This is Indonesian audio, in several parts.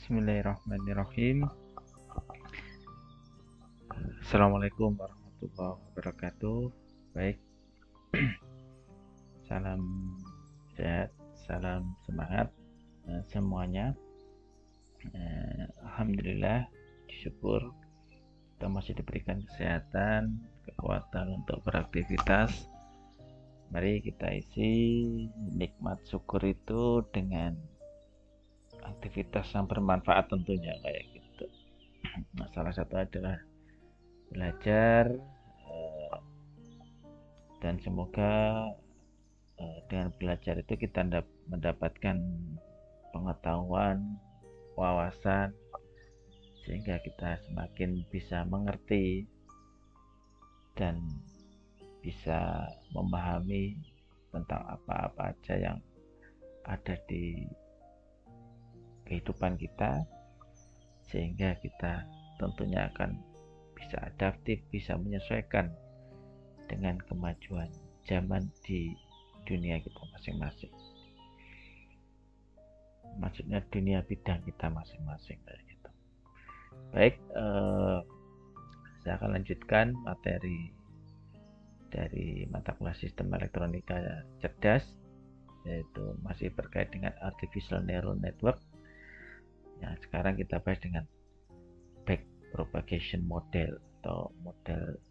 Bismillahirrahmanirrahim. Assalamualaikum warahmatullahi wabarakatuh. Baik, salam sehat, salam semangat semuanya. Alhamdulillah, syukur kita masih diberikan kesehatan, kekuatan untuk beraktivitas. Mari kita isi nikmat syukur itu dengan aktivitas yang bermanfaat tentunya kayak gitu. Nah, salah satu adalah belajar, dan semoga dengan belajar itu kita mendapatkan pengetahuan, wawasan, sehingga kita semakin bisa mengerti dan bisa memahami tentang apa-apa aja yang ada di kehidupan kita, sehingga kita tentunya akan bisa adaptif, bisa menyesuaikan dengan kemajuan zaman di dunia kita masing-masing. Maksudnya dunia bidang kita masing-masing gitu. Baik, saya akan lanjutkan materi dari mata kuliah sistem elektronika cerdas, yaitu masih terkait dengan artificial neural network. Yang sekarang kita bahas dengan back propagation model atau model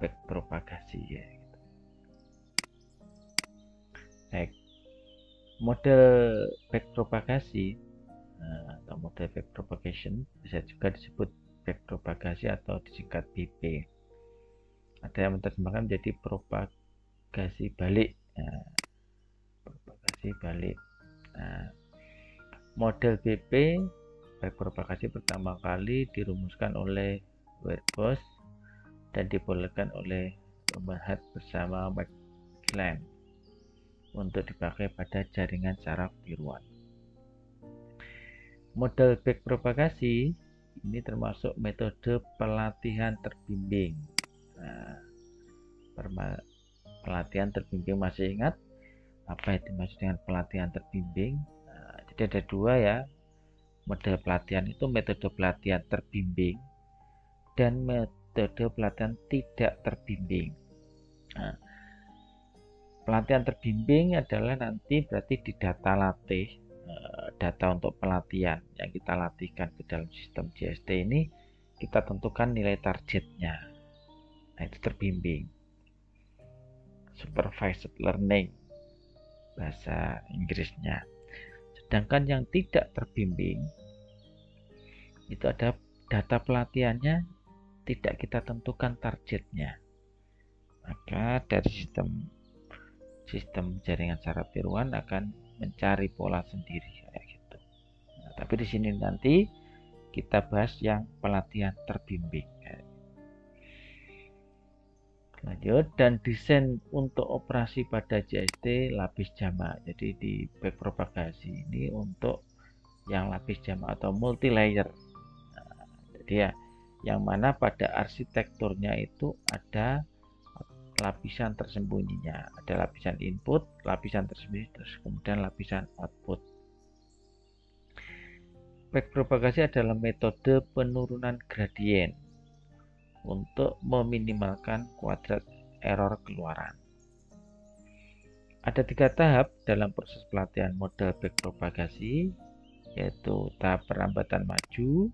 back propagasi ya. Gitu. Baik, model back propagasi atau model back propagation bisa juga disebut back propagasi atau disingkat BP. Ada yang menerjemahkan menjadi propagasi balik. Propagasi balik. Model BP back propagasi pertama kali dirumuskan oleh Werbos dan dibolehkan oleh Robert bersama McClellan untuk dipakai pada jaringan saraf tiruan. Model back propagasi ini termasuk metode pelatihan terbimbing. Pelatihan terbimbing, masih ingat apa itu dimaksud dengan pelatihan terbimbing? Jadi ada dua ya, model pelatihan itu metode pelatihan terbimbing dan metode pelatihan tidak terbimbing. Pelatihan terbimbing adalah nanti berarti di data latih, data untuk pelatihan yang kita latihkan ke dalam sistem JST ini kita tentukan nilai targetnya. Nah, itu terbimbing. Supervised learning bahasa Inggrisnya. Sedangkan yang tidak terbimbing itu ada data pelatihannya tidak kita tentukan targetnya. Maka dari sistem jaringan saraf tiruan akan mencari pola sendiri kayak gitu. Nah, tapi di sini nanti kita bahas yang pelatihan terbimbing. Lanjut, dan desain untuk operasi pada JST lapis jamak. Jadi di back propagasi ini untuk yang lapis jamak atau multi layer. Nah, jadi ya yang mana pada arsitekturnya itu ada lapisan tersembunyinya, ada lapisan input, lapisan tersembunyi, terus kemudian lapisan output. Back propagasi adalah metode penurunan gradien untuk meminimalkan kuadrat error keluaran. Ada 3 tahap dalam proses pelatihan model back propagasi, yaitu tahap perlambatan maju,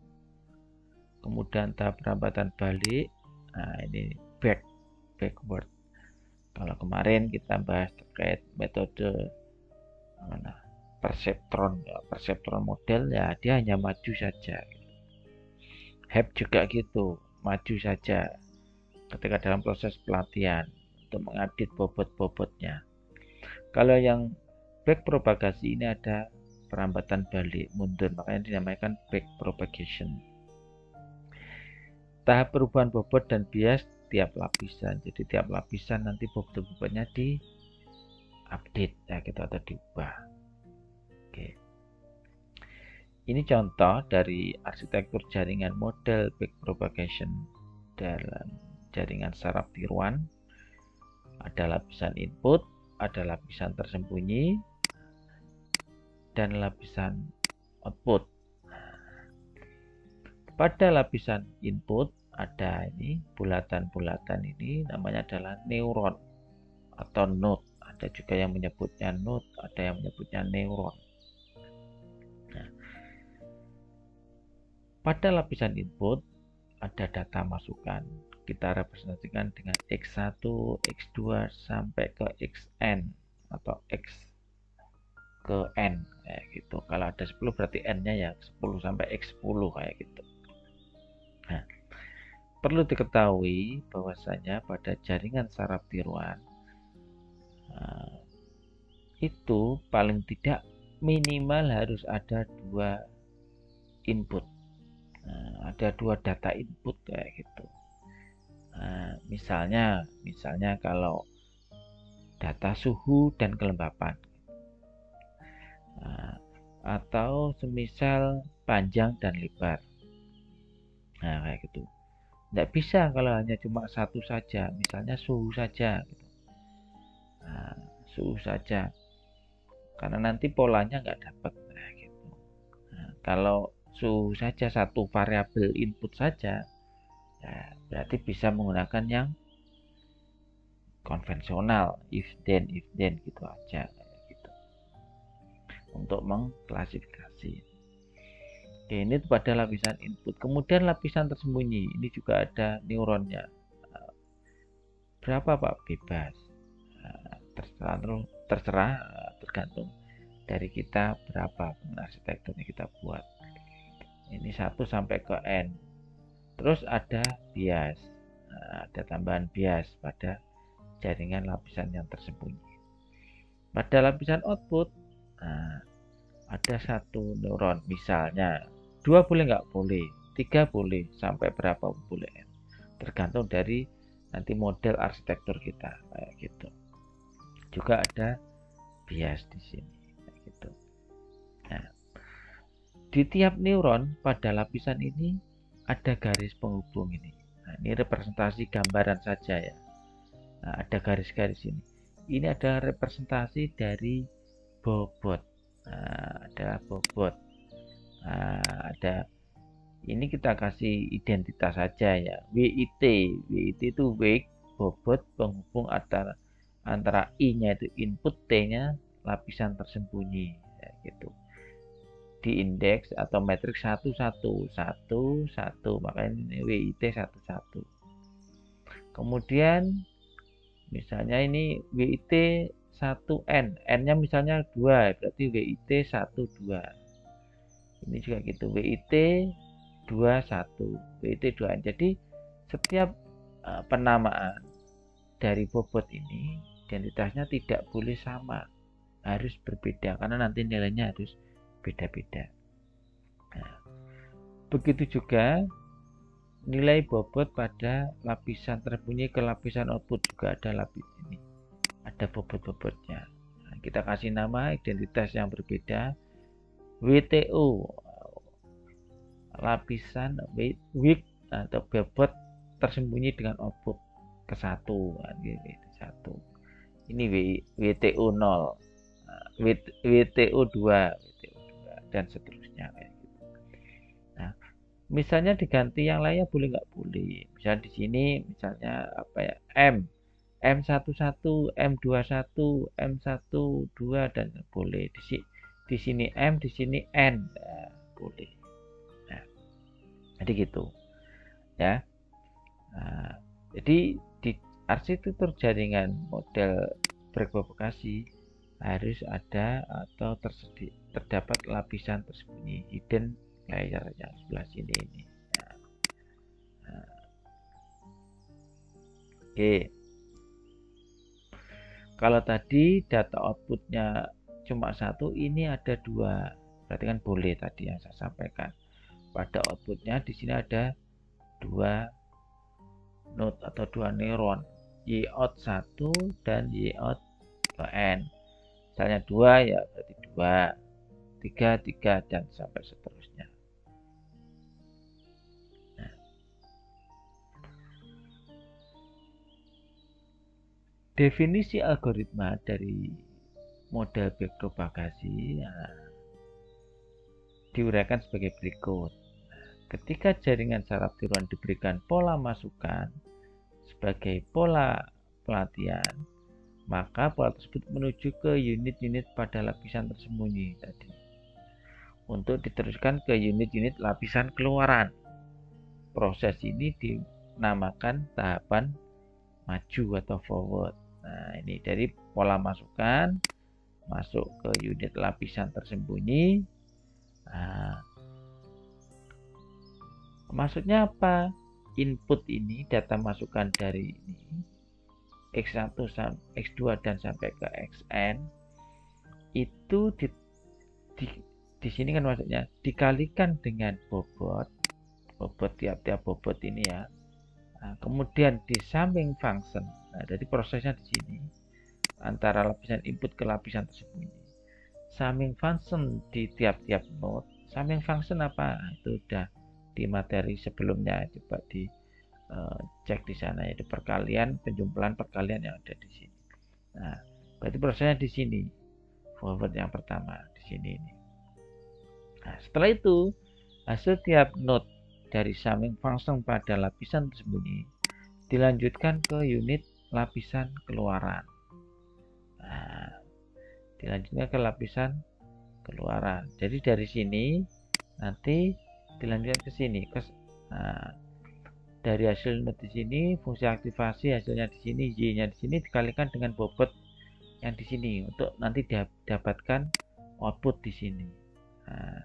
kemudian tahap perlambatan balik. Nah, ini backward. Kalau kemarin kita bahas terkait metode perseptron model, ya dia hanya maju saja. HEP juga gitu, maju saja ketika dalam proses pelatihan untuk mengupdate bobot-bobotnya. Kalau yang back propagasi ini ada perlambatan balik mundur, makanya dinamakan back propagation. Tahap perubahan bobot dan bias tiap lapisan. Jadi tiap lapisan nanti bobot-bobotnya di update ya gitu atau diubah. Oke. Ini contoh dari arsitektur jaringan model back propagation dalam jaringan saraf tiruan. Ada lapisan input, ada lapisan tersembunyi, dan lapisan output. Pada lapisan input ada ini bulatan-bulatan, ini namanya adalah neuron atau node. Ada juga yang menyebutnya node, ada yang menyebutnya neuron. Nah, pada lapisan input ada data masukan. Kita representasikan dengan X1, X2 sampai ke Xn atau X ke N kayak gitu. Kalau ada 10 berarti N-nya ya 10 sampai X10 kayak gitu. Nah, perlu diketahui bahwasanya pada jaringan saraf tiruan itu paling tidak minimal harus ada 2 input. Ada 2 data input kayak gitu. Misalnya kalau data suhu dan kelembapan, atau semisal panjang dan lebar. Nah, kayak gitu. Tidak bisa kalau hanya cuma satu saja, misalnya suhu saja gitu. Suhu saja, karena nanti polanya nggak dapat. Nah, gitu. Kalau suhu saja, satu variabel input saja, ya, berarti bisa menggunakan yang konvensional, if then gitu aja gitu, untuk mengklasifikasi. Oke, ini pada lapisan input. Kemudian lapisan tersembunyi, ini juga ada neuronnya. Berapa Pak? Bebas, terserah, tergantung dari kita berapa arsitekturnya kita buat. Ini 1 sampai ke N. Terus ada bias, ada tambahan bias pada jaringan lapisan yang tersembunyi. Pada lapisan output ada 1 neuron, misalnya 2 boleh nggak? Boleh, 3 boleh, sampai berapa boleh, tergantung dari nanti model arsitektur kita kayak gitu. Juga ada bias di sini kayak gitu. Nah, di tiap neuron pada lapisan ini ada garis penghubung ini. Nah, ini representasi gambaran saja ya. Nah, ada garis-garis ini. Ini ada representasi dari bobot. Nah, ada bobot. Nah, ada ini kita kasih identitas saja ya. WIT. WIT itu weight, bobot, penghubung antara I-nya itu input, T-nya lapisan tersembunyi ya, gitu. Di indeks atau matriks 1 1 1 1, makanya ini WIT 1 1. Kemudian misalnya ini WIT 1N, N-nya misalnya 2, berarti WIT 1 2. Ini juga gitu, WIT 2 1, WIT 2N. Jadi setiap penamaan dari bobot ini identitasnya tidak boleh sama, harus berbeda karena nanti nilainya harus beda-beda. Nah, begitu juga nilai bobot pada lapisan tersembunyi ke lapisan output juga ada lapis ini, ada bobot-bobotnya. Nah, kita kasih nama identitas yang berbeda, WTO, lapisan weight atau bobot tersembunyi dengan output ke 1, satu. Ini WTO 0, WTO 2, dan seterusnya kayak gitu. Nah, misalnya diganti yang lainnya boleh nggak? Boleh. Misalnya di sini misalnya apa ya, M11, M21, M12, dan boleh di sini M, di sini N, nah, boleh. Nah, jadi gitu ya. Nah, jadi di arsitektur jaringan model berpropagasi harus ada atau terdapat lapisan tersembunyi, hidden layer yang sebelah sini ini. Nah, oke. Kalau tadi data outputnya cuma 1, ini ada 2, berarti kan boleh tadi yang saya sampaikan. Pada outputnya di sini ada 2 node atau 2 neuron, Y-out 1 dan Y-out N. Misalnya 2 ya berarti 2, 3 3, dan sampai seterusnya. Nah, definisi algoritma dari model backpropagasi, nah, diuraikan sebagai berikut. Ketika jaringan saraf tiruan diberikan pola masukan sebagai pola pelatihan, maka pola tersebut menuju ke unit-unit pada lapisan tersembunyi tadi untuk diteruskan ke unit-unit lapisan keluaran. Proses ini dinamakan tahapan maju atau forward. Nah, ini dari pola masukan masuk ke unit lapisan tersembunyi. Nah, maksudnya apa? Input ini, data masukan dari ini X1, X2 dan sampai ke Xn itu di sini kan maksudnya dikalikan dengan bobot tiap-tiap bobot ini ya. Nah, kemudian di summing function. Nah, jadi prosesnya di sini antara lapisan input ke lapisan tersembunyi. Summing function di tiap-tiap node. Summing function apa? Itu udah di materi sebelumnya, coba di cek di sana, yaitu perkalian, penjumlahan perkalian yang ada di sini. Nah, berarti prosesnya di sini. Forward yang pertama di sini ini. Nah, setelah itu hasil tiap node dari summing function pada lapisan tersembunyi dilanjutkan ke unit lapisan keluaran. Nah, dilanjutkan ke lapisan keluaran. Jadi dari sini nanti dilanjutkan ke sini. Nah, dari hasil node di sini, fungsi aktivasi hasilnya di sini, Y-nya di sini dikalikan dengan bobot yang di sini untuk nanti didapatkan output di sini. Nah,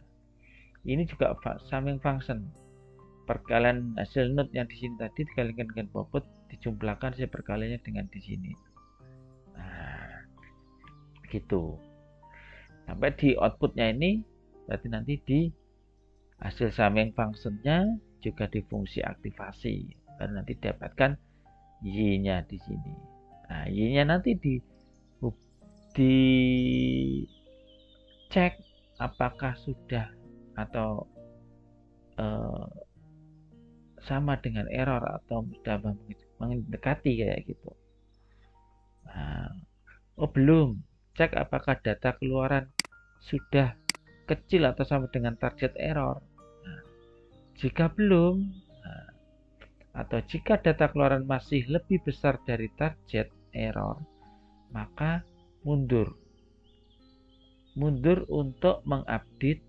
ini juga summing function. Perkalian hasil node yang di sini tadi dikalikan dengan bobot, dijumlahkan hasil perkaliannya dengan di sini. Nah, gitu. Sampai di outputnya ini berarti nanti di hasil summing functionnya juga di fungsi aktivasi, baru nanti dapatkan Y-nya di sini. Nah, Y-nya nanti dicek apakah sudah atau sama dengan error atau sudah mendekati kayak gitu. Nah, oh belum, cek apakah data keluaran sudah kecil atau sama dengan target error. Nah, jika belum, atau jika data keluaran masih lebih besar dari target error, maka mundur untuk mengupdate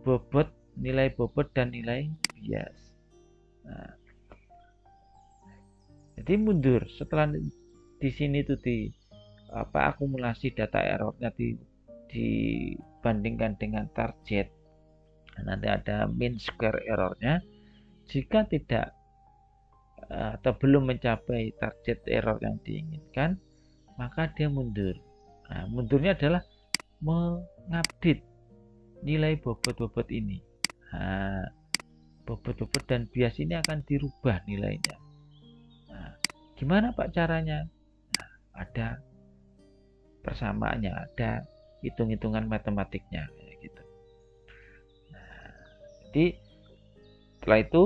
bobot, nilai bobot dan nilai bias. Nah, jadi mundur setelah di sini itu akumulasi data errornya dibandingkan dengan target. Nanti ada mean square errornya. Jika tidak atau belum mencapai target error yang diinginkan, maka dia mundur. Nah, mundurnya adalah mengupdate nilai bobot-bobot ini. Nah, bobot-bobot dan bias ini akan dirubah nilainya. Nah, gimana Pak caranya? Nah, ada persamaannya, ada hitung-hitungan matematiknya kayak gitu. Nah, jadi setelah itu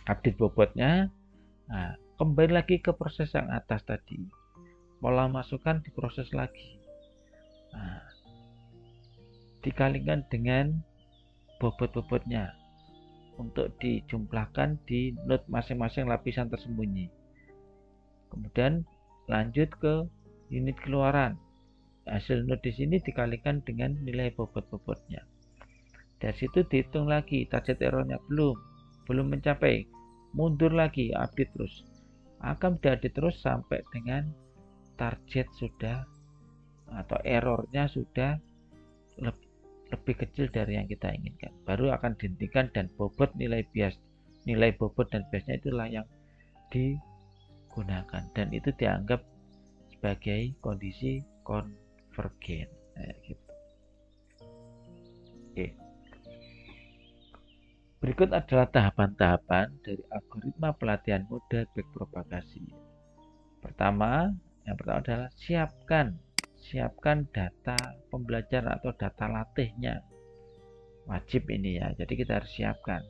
update bobotnya. Nah, kembali lagi ke proses yang atas tadi, pola masukan diproses lagi. Nah, dikalikan dengan bobot-bobotnya untuk dijumlahkan di node masing-masing lapisan tersembunyi. Kemudian lanjut ke unit keluaran. Hasil node di sini dikalikan dengan nilai bobot-bobotnya. Dari situ dihitung lagi, target errornya belum mencapai, mundur lagi, update terus. Akan diupdate terus sampai dengan target sudah atau errornya sudah lebih kecil dari yang kita inginkan, baru akan dihentikan dan nilai bobot dan biasnya itulah yang digunakan dan itu dianggap sebagai kondisi konvergen. Gitu. Oke. Berikut adalah tahapan-tahapan dari algoritma pelatihan model backpropagasi. Yang pertama adalah siapkan data pembelajaran atau data latihnya. Wajib ini ya, jadi kita harus siapkan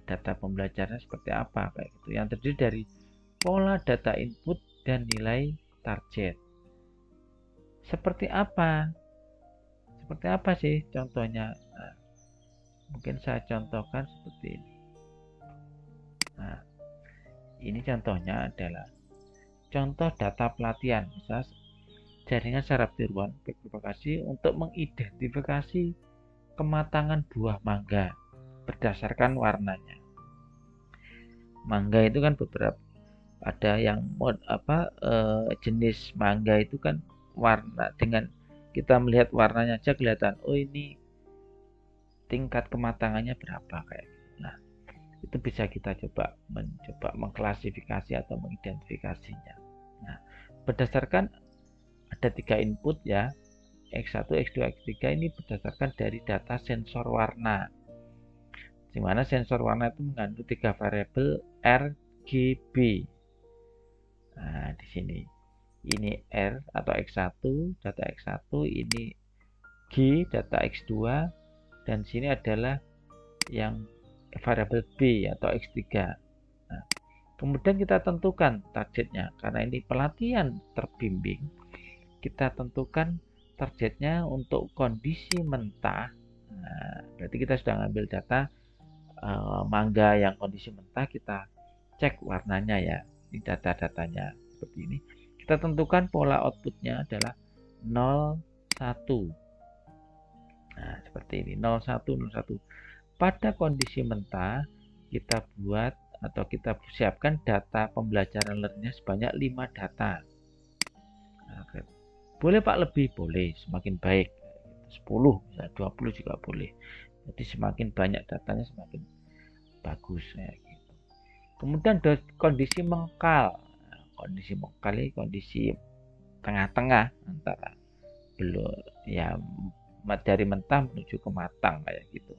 data pembelajarannya seperti apa kayak gitu. Yang terdiri dari pola data input dan nilai target. Seperti apa sih contohnya? Nah, Mungkin saya contohkan seperti ini. Nah, ini contohnya adalah contoh data pelatihan. Misal jaringan saraf tiruan berpropagasi untuk mengidentifikasi kematangan buah mangga berdasarkan warnanya. Mangga itu kan beberapa ada yang jenis mangga itu kan warna, dengan kita melihat warnanya aja kelihatan, oh ini tingkat kematangannya berapa kayak gitu. Nah, itu bisa kita mencoba mengklasifikasi atau mengidentifikasinya. Nah, berdasarkan ada 3 input ya, X1, X2, X3 ini berdasarkan dari data sensor warna, di mana sensor warna itu mengandung 3 variabel RGB. Nah, di sini ini R atau X1, data X1, ini G, data X2, dan sini adalah yang variabel B atau X3. Nah, kemudian kita tentukan targetnya, karena ini pelatihan terbimbing, kita tentukan targetnya untuk kondisi mentah. Nah, berarti kita sudah ngambil data mangga yang kondisi mentah, kita cek warnanya ya, ini data-datanya seperti ini. Kita tentukan pola outputnya adalah 0, 1. Nah, seperti ini 0, 1, 0, 1. Pada kondisi mentah kita buat atau kita siapkan data pembelajaran learning sebanyak 5 data. Nah, boleh Pak lebih, boleh, semakin baik. 10, 20 juga boleh. Jadi semakin banyak datanya semakin bagus ya, gitu. Kemudian kondisi mengkal. Nah, kondisi mengkal ini kondisi tengah-tengah antara belum ya, dari mentah menuju ke matang kayak gitu.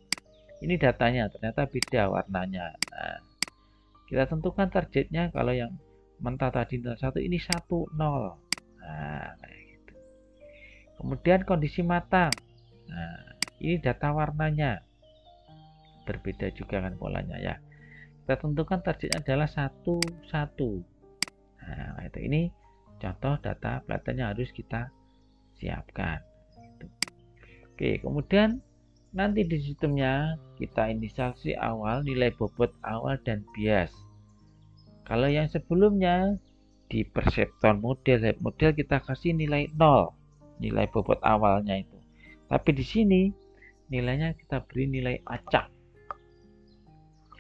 Ini datanya ternyata beda warnanya. Nah, kita tentukan targetnya, kalau yang mentah tadi 01, ini 1, 0. Nah, kayak gitu. Kemudian kondisi matang. Nah, ini data warnanya. Berbeda juga kan polanya ya. Kita tentukan targetnya adalah 1, 1. Nah, itu ini contoh data pelatihannya harus kita siapkan. Oke, kemudian nanti di sistemnya kita inisialisasi awal, nilai bobot awal dan bias. Kalau yang sebelumnya di perseptron model kita kasih nilai 0, nilai bobot awalnya itu. Tapi di sini nilainya kita beri nilai acak,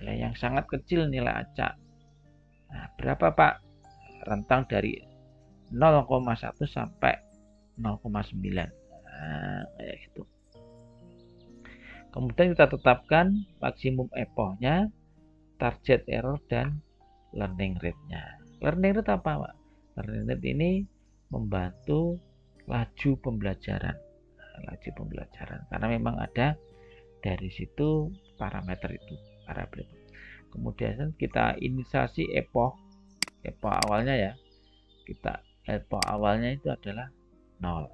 nilai yang sangat kecil, nilai acak. Nah, berapa Pak? Rentang dari 0,1 sampai 0,9. Nah, kayak gitu. Kemudian kita tetapkan maksimum epochnya, target error, dan learning rate-nya. Learning rate apa Pak? Learning rate ini membantu laju pembelajaran. Laju pembelajaran karena memang ada dari situ parameter itu, variabel. Kemudian kita inisiasi epoch awalnya ya. Epoch awalnya itu adalah 0.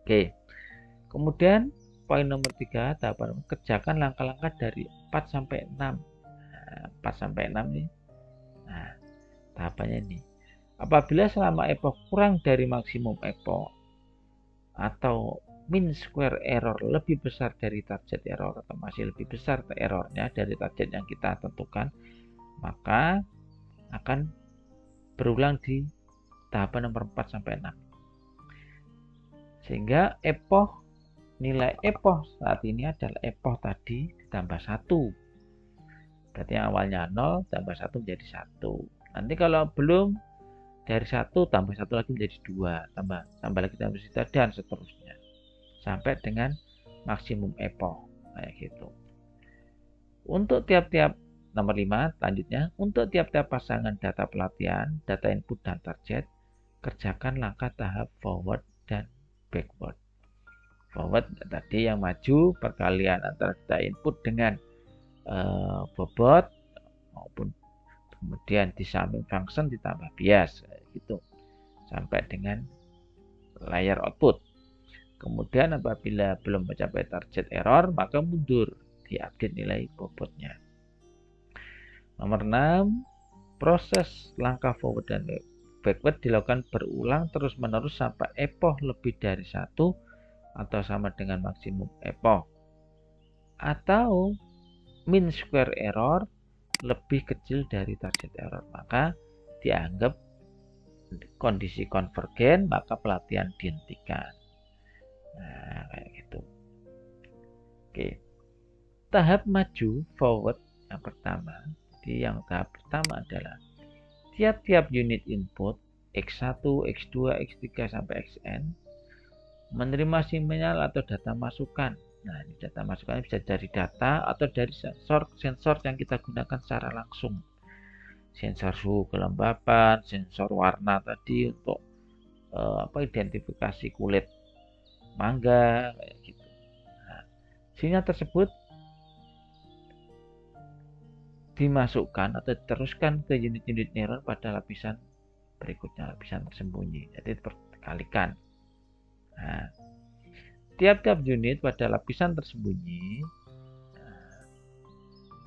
Oke. Kemudian poin nomor 3, tahapan kerjakan langkah-langkah dari 4 sampai 6. Nah, 4 sampai 6 ini. Nah, tahapannya ini. Apabila selama epoch kurang dari maksimum epoch atau mean square error lebih besar dari target error, atau masih lebih besar errornya dari target yang kita tentukan, maka akan berulang di tahapan nomor 4 sampai 6. Sehingga nilai epoch saat ini adalah epoch tadi ditambah 1. Berarti yang awalnya 0 tambah 1 menjadi 1. Nanti kalau belum, dari 1 tambah 1 lagi menjadi 2, tambah lagi tambah 1, dan seterusnya sampai dengan maksimum epoch kayak gitu. Untuk tiap-tiap nomor 5 selanjutnya, untuk tiap-tiap pasangan data pelatihan, data input dan target, kerjakan langkah tahap forward dan backward. Forward tadi yang maju, perkalian antara data input dengan bobot, maupun kemudian di summing function ditambah bias gitu sampai dengan layar output. Kemudian apabila belum mencapai target error, maka mundur, diupdate nilai bobotnya. Nomor 6, proses langkah forward dan backward dilakukan berulang terus-menerus sampai epoch lebih dari 1 atau sama dengan maksimum epoch. atau mean square error lebih kecil dari target error, maka dianggap kondisi konvergen, maka pelatihan dihentikan. Nah, kayak gitu. Oke. Tahap maju forward yang pertama. Jadi yang tahap pertama adalah tiap-tiap unit input X1, X2, X3 sampai Xn menerima sinyal atau data masukan. Nah, ini data masukan bisa dari data atau dari sensor yang kita gunakan secara langsung. Sensor suhu kelembapan, sensor warna tadi untuk identifikasi kulit mangga kayak gitu. Nah, sinyal tersebut dimasukkan atau diteruskan ke unit-unit neuron pada lapisan berikutnya, lapisan tersembunyi. Jadi terkalikan. Nah, tiap-tiap unit pada lapisan tersembunyi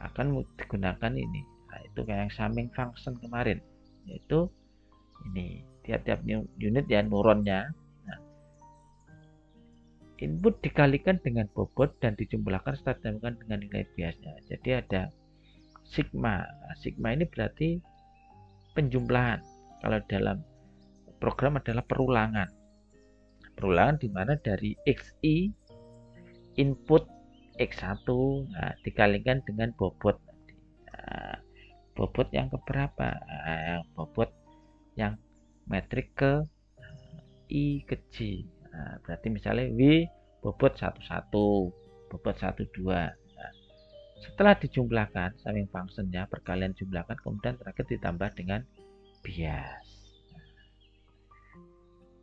akan digunakan ini. Nah, itu kayak yang summing function kemarin, yaitu ini tiap-tiap unit ya neuronnya. Nah, input dikalikan dengan bobot dan dijumlahkan serta ditambahkan dengan nilai biasnya. Jadi ada sigma. Nah, sigma ini berarti penjumlahan. Kalau dalam program adalah perulangan. Perulangan di mana dari XI input X1 nah, dikalikan dengan bobot. Nah, bobot yang keberapa? Nah, bobot yang metrik ke I ke J. Nah, berarti misalnya W bobot 11, bobot 12. Nah, setelah dijumlahkan summing functionnya perkalian jumlahkan, kemudian terakhir ditambah dengan bias.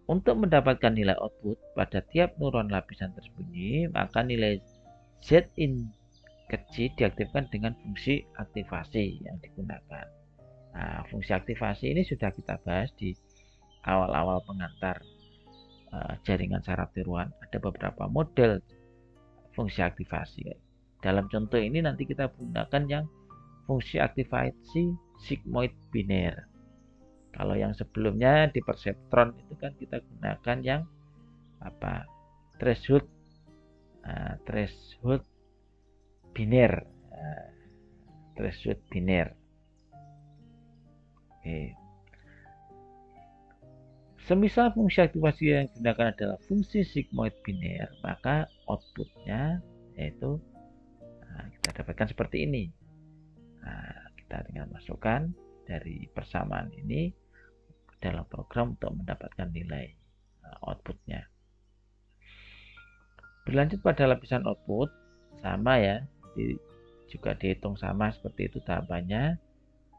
Untuk mendapatkan nilai output pada tiap neuron lapisan tersembunyi, maka nilai Z in kecil diaktifkan dengan fungsi aktivasi yang digunakan. Nah, fungsi aktivasi ini sudah kita bahas di awal-awal pengantar jaringan saraf tiruan. Ada beberapa model fungsi aktivasi. Dalam contoh ini nanti kita gunakan yang fungsi aktivasi sigmoid biner. Kalau yang sebelumnya di perseptron itu kan kita gunakan yang threshold biner. Threshold biner. Oke. Semisal fungsi aktivasi yang digunakan adalah fungsi sigmoid biner, maka outputnya yaitu kita dapatkan seperti ini. Nah, kita tinggal masukkan dari persamaan ini dalam program untuk mendapatkan nilai outputnya. Berlanjut pada lapisan output sama ya, juga dihitung sama seperti itu tahapannya.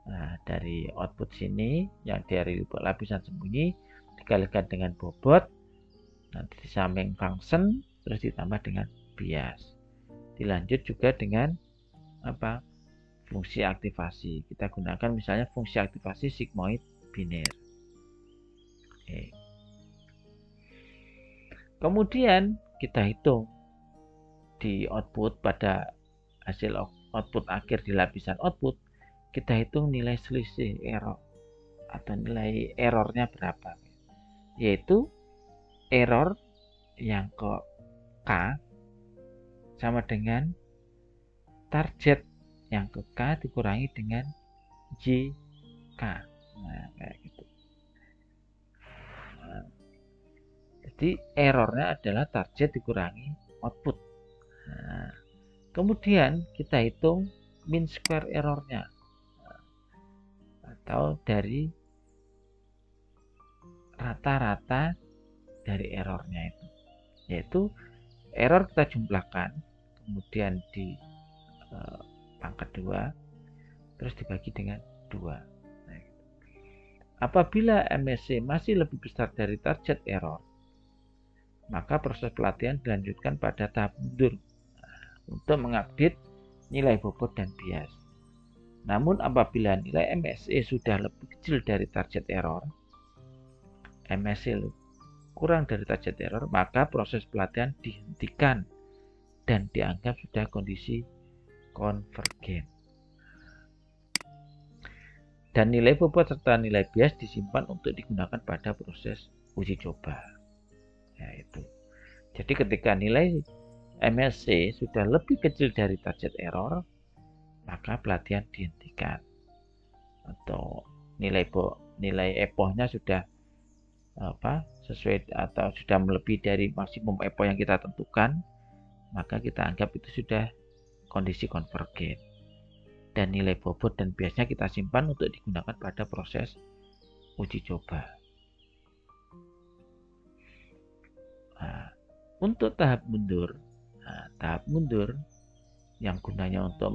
Nah, dari output sini yang dari lapisan sembunyi dikalikan dengan bobot, nanti di summing function terus ditambah dengan bias. Dilanjut juga dengan fungsi aktivasi. Kita gunakan misalnya fungsi aktivasi sigmoid biner. Oke. Kemudian kita hitung di output pada hasil output akhir di lapisan output, kita hitung nilai selisih error atau nilai errornya berapa, yaitu error yang ke K sama dengan target yang ke K dikurangi dengan JK. Nah, kayak gitu. Nah, jadi errornya adalah target dikurangi output. Nah, kemudian kita hitung mean square errornya atau dari rata-rata dari errornya itu, yaitu error kita jumlahkan kemudian di pangkat 2 terus dibagi dengan 2. Nah, apabila MSC masih lebih besar dari target error, maka proses pelatihan dilanjutkan pada tahap mundur untuk mengupdate nilai bobot dan bias. Namun apabila nilai MSE sudah lebih kecil dari target error, MSE kurang dari target error, maka proses pelatihan dihentikan dan dianggap sudah kondisi konvergen. Dan nilai bobot serta nilai bias disimpan untuk digunakan pada proses uji coba. Ya, itu. Jadi ketika nilai MSE sudah lebih kecil dari target error, maka pelatihan dihentikan. Atau nilai epohnya sudah sesuai atau sudah melebihi dari maksimum epoh yang kita tentukan, maka kita anggap itu sudah kondisi konvergen. Dan nilai bobot dan biasnya kita simpan untuk digunakan pada proses uji coba. Nah, untuk tahap mundur, yang gunanya untuk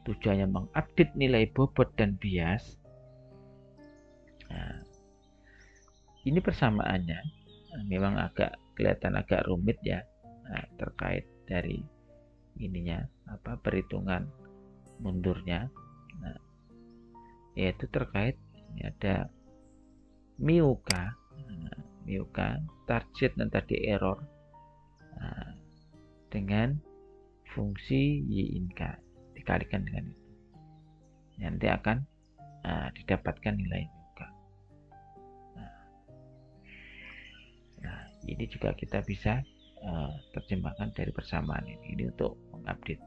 tujuannya mengupdate nilai bobot dan bias. Nah, ini persamaannya memang agak kelihatan agak rumit ya, terkait dari ininya perhitungan mundurnya. Nah, yaitu terkait ini ada mu k target dan tadi error dengan fungsi y in k dikalikan dengan itu, nanti akan didapatkan nilai mu k. Nah, ini juga kita bisa terjemahkan dari persamaan ini untuk mengupdate.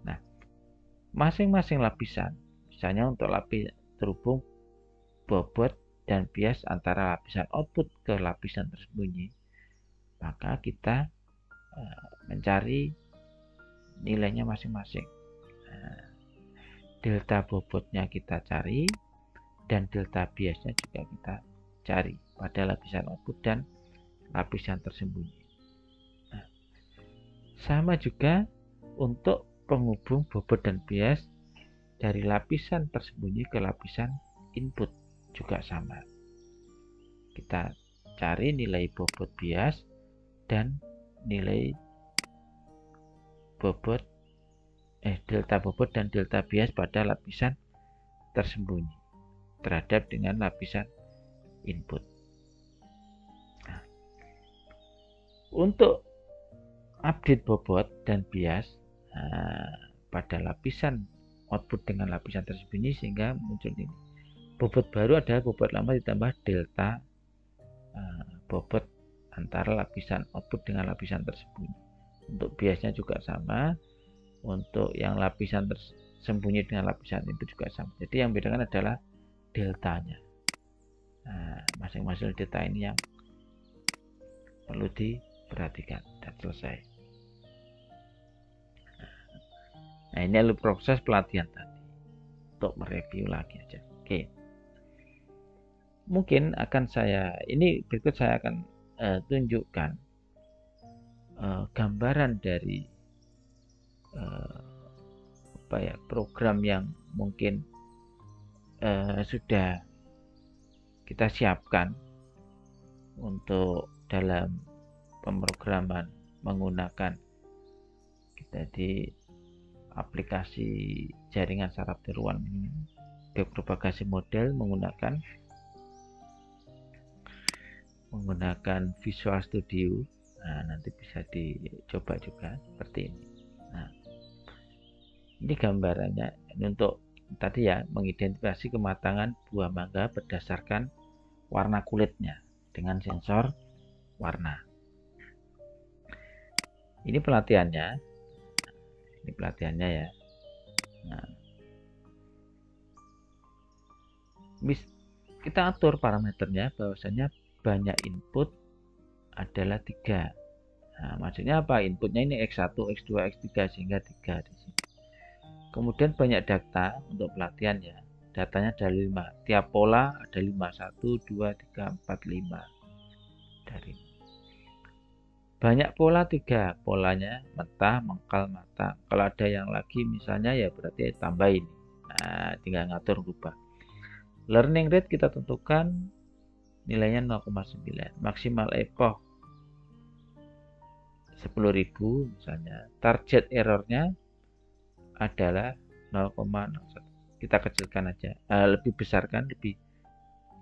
Nah, masing-masing lapisan, misalnya untuk lapis terhubung bobot dan bias antara lapisan output ke lapisan tersembunyi, maka kita mencari nilainya masing-masing. Delta bobotnya kita cari dan delta biasnya juga kita cari pada lapisan output dan lapisan tersembunyi. Nah, sama juga untuk penghubung bobot dan bias dari lapisan tersembunyi ke lapisan input juga sama. Kita cari nilai bobot bias dan nilai bobot delta bobot dan delta bias pada lapisan tersembunyi terhadap dengan lapisan input. Nah, untuk update bobot dan bias pada lapisan output dengan lapisan tersembunyi, sehingga muncul ini. Bobot baru adalah bobot lama ditambah delta bobot antara lapisan output dengan lapisan tersembunyi. Untuk biasnya juga sama. Untuk yang lapisan tersembunyi dengan lapisan itu juga sama. Jadi yang bedakan adalah deltanya. Nah, masing-masing delta ini yang perlu diperhatikan. Dan selesai. Nah, ini adalah proses pelatihan tadi. Untuk mereview lagi aja. Oke. Mungkin akan berikut saya akan tunjukkan gambaran dari program yang mungkin sudah kita siapkan untuk dalam pemrograman menggunakan kita di aplikasi jaringan saraf tiruan propagasi model menggunakan Visual Studio. Nah, nanti bisa dicoba juga seperti ini. Nah, ini gambarannya. Ini untuk tadi ya, mengidentifikasi kematangan buah mangga berdasarkan warna kulitnya dengan sensor warna. Ini pelatihannya. Ya. Nah, kita atur parameternya bahwasanya banyak input adalah 3. Nah, maksudnya apa? Inputnya ini X1, X2, X3 sehingga 3 di sini. Kemudian banyak data untuk pelatihan ya. Datanya ada 5. Tiap pola ada 5. 1, 2, 3, 4, 5. Dari banyak pola 3. Polanya mentah, mengkal, mata. Kalau ada yang lagi misalnya ya berarti tambahin. Nah, tinggal ngatur rubah. Learning rate kita tentukan nilainya 0,9. Maksimal epoch 10.000 misalnya. Target errornya adalah 0,01. Kita kecilkan aja, lebih besarkan, lebih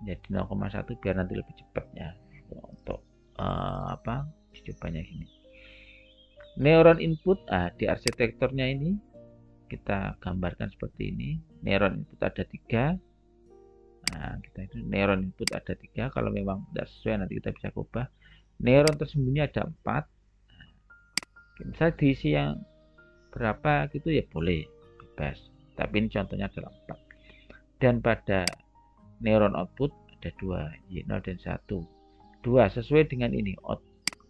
jadi 0,1 biar nanti lebih cepatnya untuk cobanya gini. Neuron input, di arsitekturnya ini kita gambarkan seperti ini. Neuron input ada 3. Nah, kita itu neuron input ada 3. Kalau memang tidak sesuai nanti kita bisa ubah. Neuron tersembunyi ada 4. Misalnya diisi yang berapa gitu ya boleh, bebas. Tapi ini contohnya adalah 4. Dan pada neuron output ada 2, Y0 dan 1. 2 sesuai dengan ini,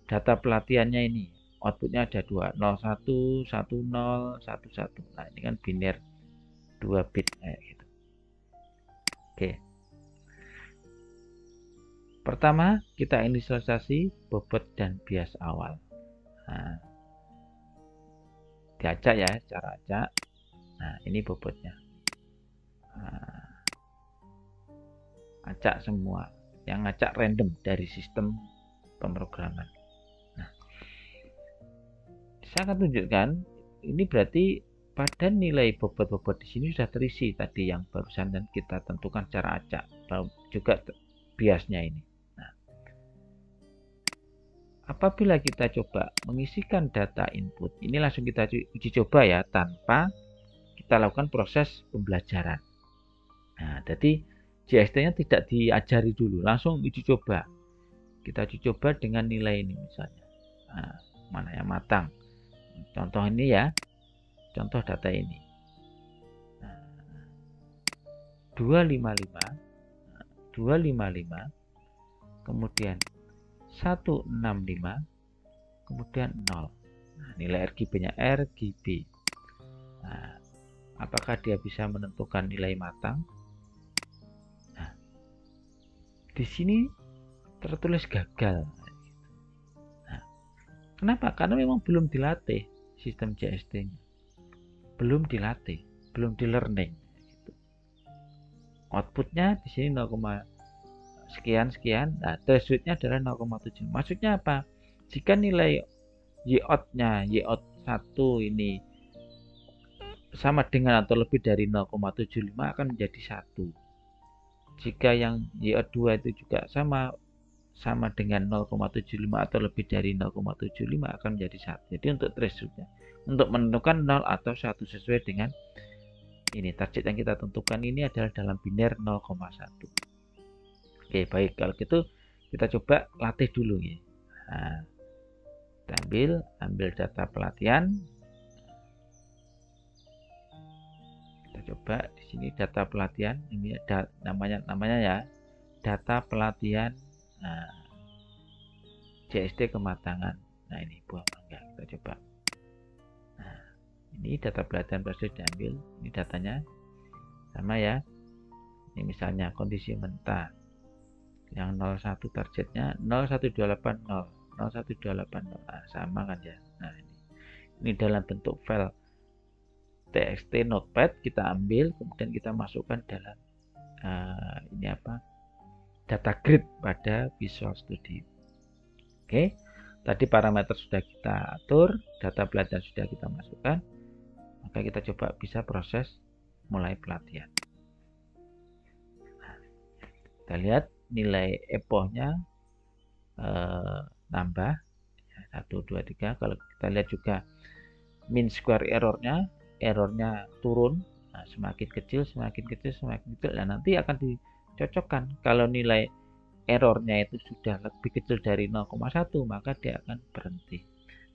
data pelatihannya ini. Outputnya ada 2, 01, 10, 11. Nah, ini kan biner 2 bit kayak gitu. Oke. Pertama, kita inisialisasi bobot dan bias awal. Nah, diacak ya, cara acak. Nah, ini bobotnya. Nah, acak semua. Yang acak random dari sistem pemrograman. Nah, saya akan tunjukkan. Ini berarti pada nilai bobot-bobot di sini sudah terisi tadi yang barusan dan kita tentukan cara acak. Lalu juga biasnya ini. Nah, apabila kita coba mengisikan data input, ini langsung kita uji coba ya, tanpa kita lakukan proses pembelajaran. Nah, jadi JST-nya tidak diajari dulu, langsung uji coba. Kita uji coba dengan nilai ini misalnya. Nah, mana yang matang? Contoh ini ya, contoh data ini. Nah, 255, 255, kemudian 165, kemudian 0. Nah, nilai RGB-nya RGB. Nah, apakah dia bisa menentukan nilai matang? Nah, di sini tertulis gagal. Nah, kenapa? Karena memang belum dilatih sistem JST-nya. Belum dilatih, belum di learning. Outputnya di sini 0, sekian. Nah, thresholdnya adalah 0,7. Maksudnya apa? Jika nilai Y-out-nya, Y-out 1 ini sama dengan atau lebih dari 0,75 akan menjadi 1. Jika yang Y-out 2 itu juga sama dengan 0,75 atau lebih dari 0,75 akan menjadi 1. Jadi untuk thresholdnya, untuk menentukan 0 atau 1 sesuai dengan ini target yang kita tentukan ini adalah dalam biner 0,1. Oke, baik. Kalau gitu kita coba latih dulu ya. Nah, kita ambil data pelatihan. Kita coba di sini data pelatihan. Ini ada namanya ya, data pelatihan. Nah, JST kematangan. Nah, ini buah mangga. Kita coba. Nah, ini data pelatihan berhasil diambil. Ini datanya sama ya. Ini misalnya kondisi mentah. Yang 01 targetnya 01280, 01280. Nah, sama kan ya. Nah, ini dalam bentuk file txt notepad kita ambil, kemudian kita masukkan dalam ini apa, data grid pada Visual Studio. Oke, tadi parameter sudah kita atur, data pelatihan sudah kita masukkan, maka kita coba bisa proses mulai pelatihan. Nah, kita lihat nilai epochnya nambah 1, 2, 3. Kalau kita lihat juga mean square errornya turun. Nah, semakin kecil. Nah, nanti akan dicocokkan. Kalau nilai errornya itu sudah lebih kecil dari 0,1 maka dia akan berhenti.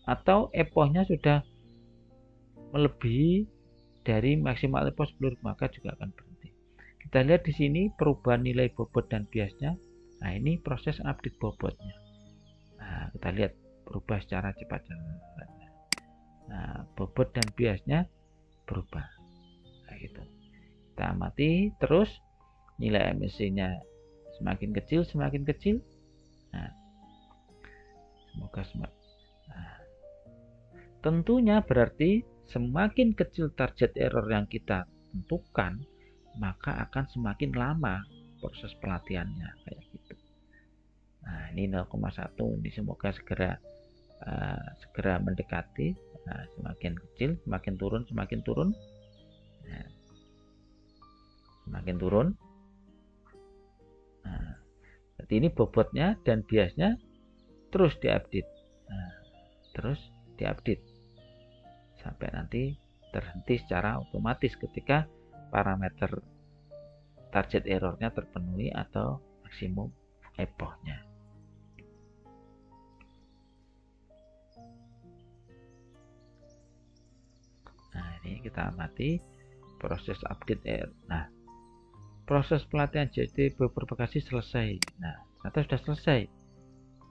Atau epochnya sudah melebihi dari maksimal epoch 10 maka juga akan berhenti. Kita lihat di sini perubahan nilai bobot dan biasnya. Nah, ini proses update bobotnya. Nah, kita lihat berubah secara cepat. Nah, bobot dan biasnya berubah. Nah, gitu. Kita amati terus nilai MSC-nya semakin kecil. Nah, semoga nah, tentunya berarti semakin kecil target error yang kita tentukan, maka akan semakin lama proses pelatihannya kayak gitu. Nah, ini 0,1. Ini semoga segera mendekati. Nah, semakin kecil, semakin turun. Nah, semakin turun. Nah, jadi ini bobotnya dan biasnya terus diupdate. Nah, terus diupdate sampai nanti terhenti secara otomatis ketika parameter target errornya terpenuhi atau maksimum epochnya. kita amati proses update error. Nah, proses pelatihan JST Bobot Bekasi selesai. Nah, ternyata sudah selesai.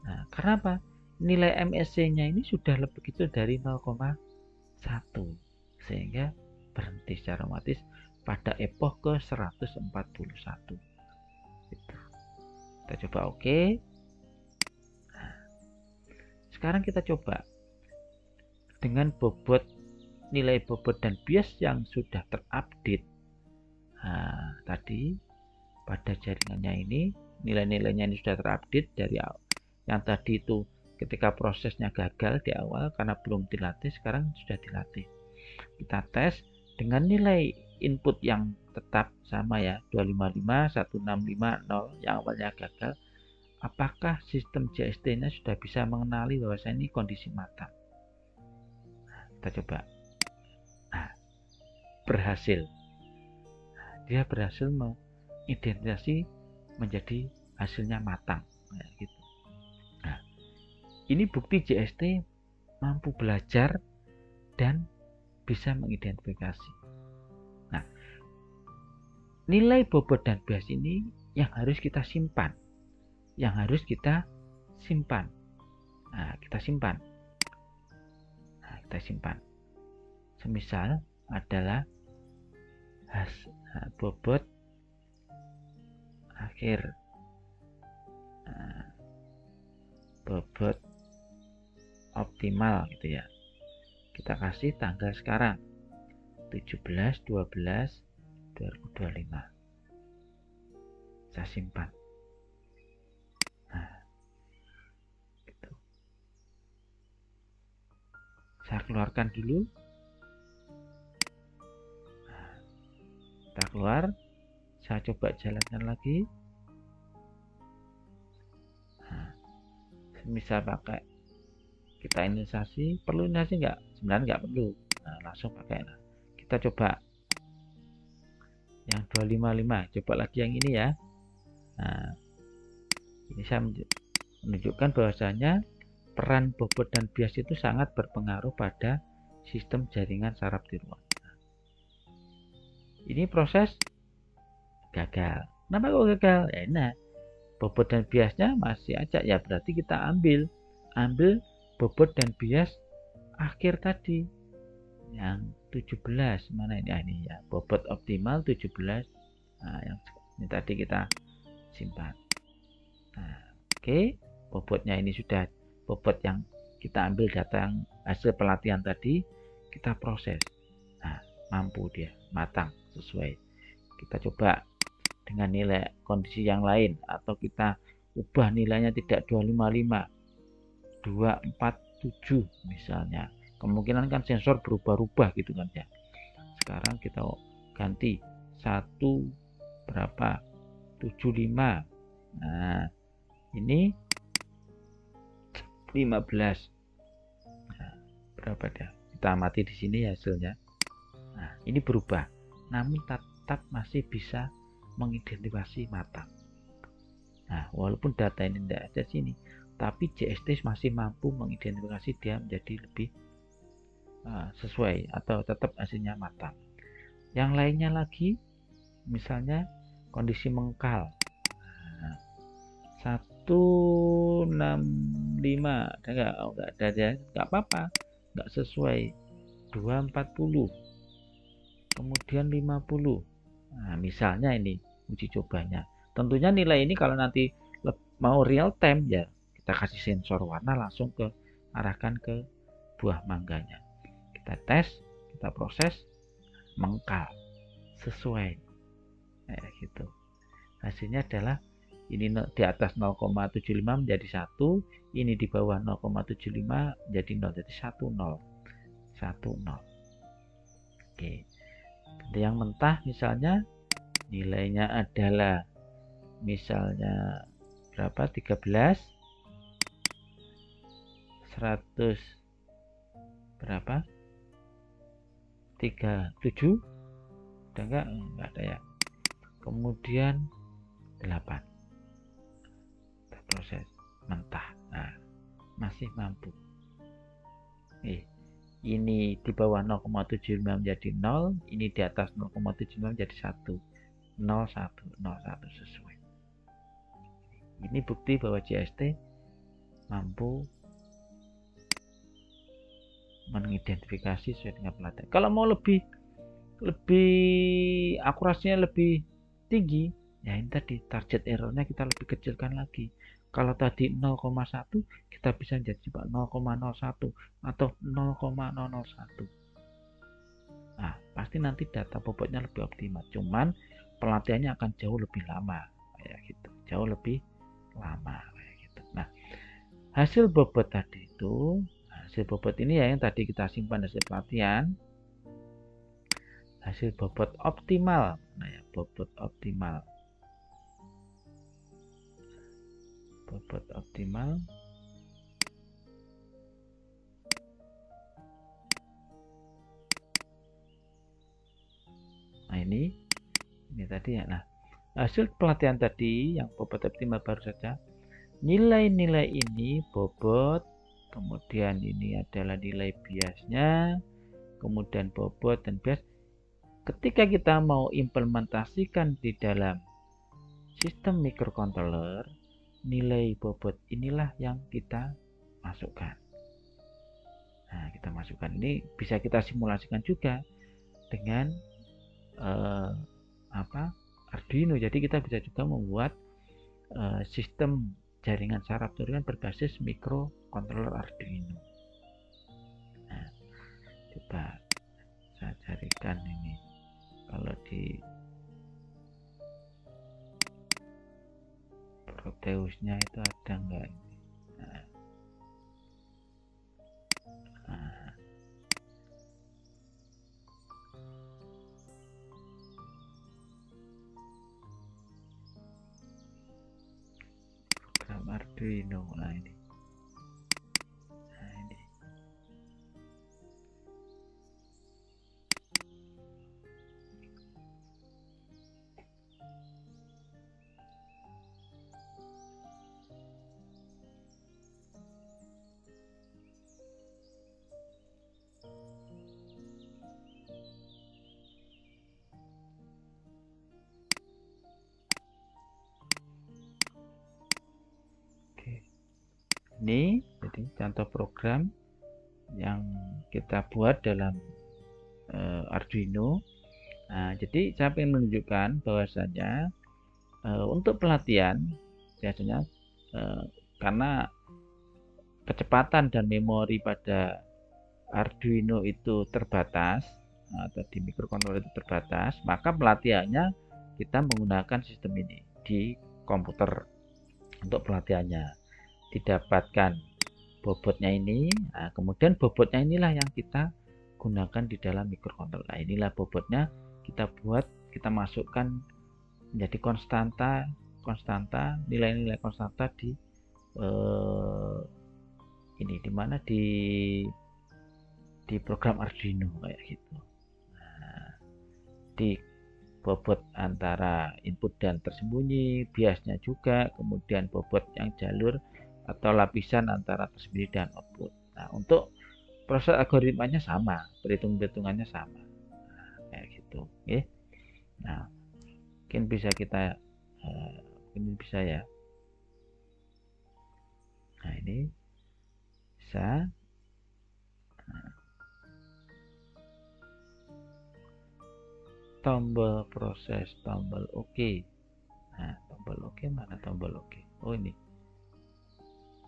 Nah, karena apa? Nilai MSC-nya ini sudah lebih gitu dari 0,1, sehingga berhenti secara otomatis pada epoch ke 141. Gitu. Kita coba oke. Nah, sekarang kita coba dengan nilai bobot dan bias yang sudah terupdate. Nah, tadi pada jaringannya ini nilai-nilainya ini sudah terupdate dari yang tadi itu ketika prosesnya gagal di awal karena belum dilatih, sekarang sudah dilatih. Kita tes dengan nilai input yang tetap sama ya, 255, 165, 0 yang awalnya gagal. Apakah sistem JST-nya sudah bisa mengenali bahwa ini kondisi matang? Nah, kita coba. Nah, berhasil. Nah, dia berhasil mengidentifikasi menjadi hasilnya matang. Nah, gitu. Nah, ini bukti JST mampu belajar dan bisa mengidentifikasi. Nah, nilai bobot dan bias ini yang harus kita simpan. Nah, kita simpan. Nah, kita simpan. Semisal adalah bobot akhir. Nah, bobot optimal gitu ya. Kita kasih tanggal sekarang 17/12/2025. Saya simpan. Nah, gitu. Saya keluarkan dulu. Nah, kita keluar. Saya coba jalankan lagi. Nah, misal pakai kita inisiasi, perlu inisiasi nggak? Sebenarnya nggak perlu. Nah, langsung pakai. Nah, kita coba yang 255, coba lagi yang ini ya. Nah, ini saya menunjukkan bahwasanya peran bobot dan bias itu sangat berpengaruh pada sistem jaringan saraf tiroid. Ini proses gagal. Kenapa kok gagal? Ya, nah, bobot dan biasnya masih aja, ya berarti kita ambil bobot dan bias akhir tadi yang 17 mana ini? Ini ya, bobot optimal 17. Nah, yang ini tadi kita simpan. Nah, oke, bobotnya ini sudah bobot yang kita ambil data yang hasil pelatihan tadi, kita proses. Nah, mampu dia matang sesuai. Kita coba dengan nilai kondisi yang lain, atau kita ubah nilainya tidak 255, 247 misalnya. Kemungkinan kan sensor berubah-ubah gitu kan ya. Sekarang kita ganti 1 berapa 75. Nah, ini 15. Nah, berapa dah? Kita amati di sini hasilnya. Nah, ini berubah, namun tetap masih bisa mengidentifikasi matang. Nah, walaupun data ini tidak ada sini, tapi JST masih mampu mengidentifikasi dia menjadi lebih sesuai atau tetap hasilnya matang. Yang lainnya lagi, misalnya kondisi mengkal. Nah, 165 ada nggak? Oh, nggak ada ya, nggak apa-apa, nggak sesuai. 240, kemudian 50. Nah, misalnya ini uji cobanya. Tentunya nilai ini kalau nanti mau real time ya kita kasih sensor warna langsung ke arahkan ke buah mangganya. Kita tes, kita proses, mengkal sesuai. Gitu. Hasilnya adalah ini di atas 0,75 menjadi 1, ini di bawah 0,75 menjadi 0, jadi 10. Oke. Yang mentah misalnya nilainya adalah misalnya berapa, 13, 100 berapa, 37, udah enggak ada ya. Kemudian 8, kita proses mentah. Nah, masih mampu. ini di bawah 0,75 menjadi 0, ini di atas 0,75 menjadi 1. 0, 1, 0, 1 sesuai. Ini bukti bahwa JST mampu mengidentifikasi sesuai dengan pelatihan. Kalau mau lebih akurasinya lebih tinggi, ya ini tadi target errornya kita lebih kecilkan lagi. Kalau tadi 0,1 kita bisa jadi coba 0,01 atau 0,001. Nah, pasti nanti data bobotnya lebih optimal. Cuman pelatihannya akan jauh lebih lama kayak gitu. Jauh lebih lama kayak gitu. Nah, hasil bobot tadi itu, hasil bobot ini ya yang tadi kita simpan hasil pelatihan. Hasil bobot optimal. Nah ya, bobot optimal. Bobot optimal. Nah ini tadi ya. Nah, hasil pelatihan tadi yang bobot optimal baru saja. Nilai-nilai ini bobot, kemudian ini adalah nilai biasnya, kemudian bobot dan bias. Ketika kita mau implementasikan di dalam sistem microcontroller, nilai bobot inilah yang kita masukkan. Nah, kita masukkan ini bisa kita simulasikan juga dengan Arduino. Jadi kita bisa juga membuat sistem jaringan saraf turunan berbasis microcontroller Arduino. Nah, coba saya carikan ini kalau di Proteusnya itu ada enggak ini. Program Arduino. Nah ini. Ini jadi contoh program yang kita buat dalam Arduino. Nah, jadi saya ingin menunjukkan bahwasanya untuk pelatihan biasanya karena kecepatan dan memori pada Arduino itu terbatas atau di microcontroller itu terbatas, maka pelatihannya kita menggunakan sistem ini di komputer untuk pelatihannya. Didapatkan bobotnya ini, nah, kemudian bobotnya inilah yang kita gunakan di dalam microcontroller. Nah, inilah bobotnya kita buat, kita masukkan menjadi konstanta nilai-nilai konstanta di ini dimana di program Arduino kayak gitu. Nah, di bobot antara input dan tersembunyi, biasnya juga, kemudian bobot yang jalur atau lapisan antara tersembunyi dan output. Nah, untuk proses algoritmanya sama, perhitungannya sama. Nah, kayak gitu. Oke. Nah, mungkin bisa kita ini bisa ya. Nah, ini bisa. Nah, tombol proses, tombol OK. Nah, tombol OK mana tombol OK? Oh ini.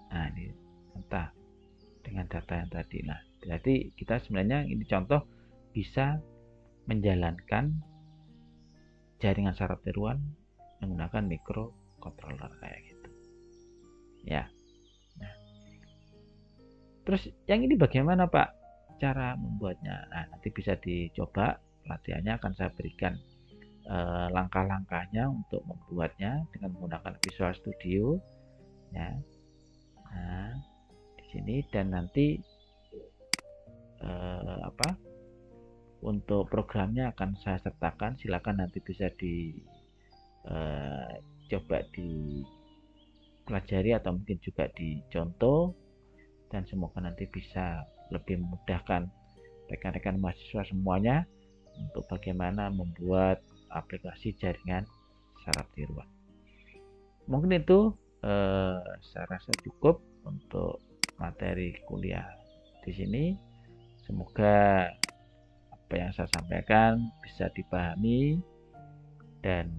Nah, ini entah dengan data yang tadi. Nah, berarti kita sebenarnya ini contoh bisa menjalankan jaringan saraf tiruan menggunakan microcontroller kayak gitu. Ya. Nah, terus yang ini bagaimana Pak cara membuatnya? Nah, nanti bisa dicoba, pelatihannya akan saya berikan langkah-langkahnya untuk membuatnya dengan menggunakan Visual Studio ya. Nah, di sini dan nanti untuk programnya akan saya sertakan, silakan nanti bisa coba dipelajari atau mungkin juga dicontoh dan semoga nanti bisa lebih memudahkan rekan-rekan mahasiswa semuanya untuk bagaimana membuat aplikasi jaringan saraf tiruan. Mungkin itu saya rasa cukup untuk materi kuliah di sini. Semoga apa yang saya sampaikan bisa dipahami dan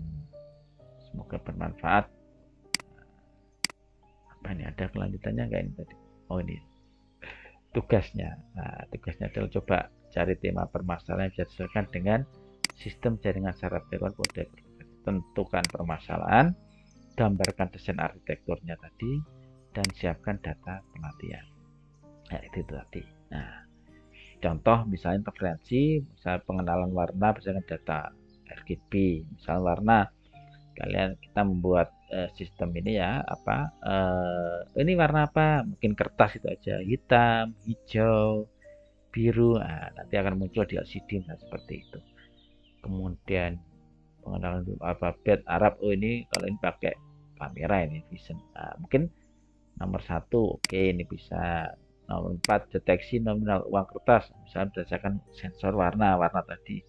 semoga bermanfaat. Apa ini, ada kelanjutannya nggak ini tadi? Oh, ini tugasnya. Nah, tugasnya adalah coba cari tema permasalahan yang bisa diselesaikan dengan sistem jaringan saraf tiruan pada tentukan permasalahan, gambarkan desain arsitekturnya tadi, dan siapkan data pelatihan. Nah, itu tadi. Nah, contoh misalnya interferensi, misal pengenalan warna berdasarkan data RGB, misal warna, kita membuat sistem ini ya, ini warna apa, mungkin kertas itu aja, hitam, hijau, biru. Nah, nanti akan muncul di LCD seperti itu. Kemudian pengenalan alfabet Arab, ini kalau ini pakai kamera, ini vision. Nah, mungkin nomor 1, oke, ini bisa. Nomor 4, deteksi nominal uang kertas, misalnya berdasarkan sensor warna tadi.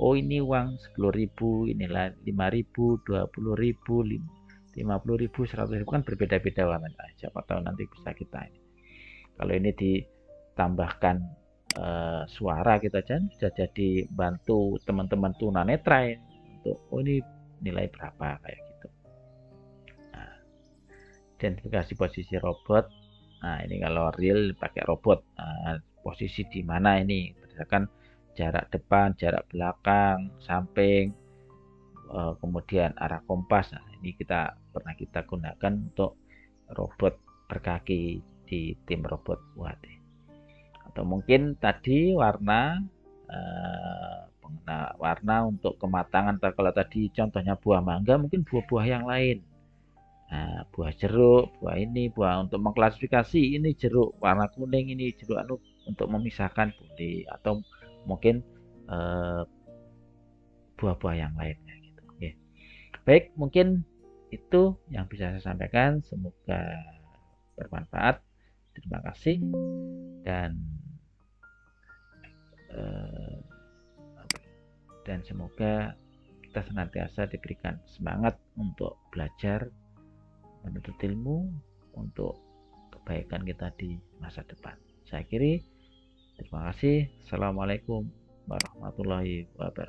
Oh, ini uang 10.000, inilah 5.000, 20.000, 50.000, 100.000, kan berbeda-beda warnanya. Siapa tahu nanti bisa kita ini. Kalau ini ditambahkan suara, kita bisa jadi bantu teman-teman tunanetra untuk ini nilai berapa kayak gitu. Nah, identifikasi posisi robot. Nah, ini kalau real pakai robot. Nah, posisi di mana ini berdasarkan jarak depan, jarak belakang, samping, kemudian arah kompas. Nah, ini pernah kita gunakan untuk robot berkaki di tim robot UHT. Atau mungkin tadi warna untuk kematangan. Kalau tadi contohnya buah mangga, mungkin buah-buah yang lain. Nah, buah jeruk, buah untuk mengklasifikasi ini jeruk warna kuning, ini jeruk untuk memisahkan boleh, atau mungkin buah-buah yang lainnya gitu. Oke. Baik, mungkin itu yang bisa saya sampaikan. Semoga bermanfaat. Terima kasih dan semoga kita senantiasa diberikan semangat untuk belajar, menuntut ilmu untuk kebaikan kita di masa depan. Saya akhiri. Terima kasih. Assalamualaikum warahmatullahi wabarakatuh.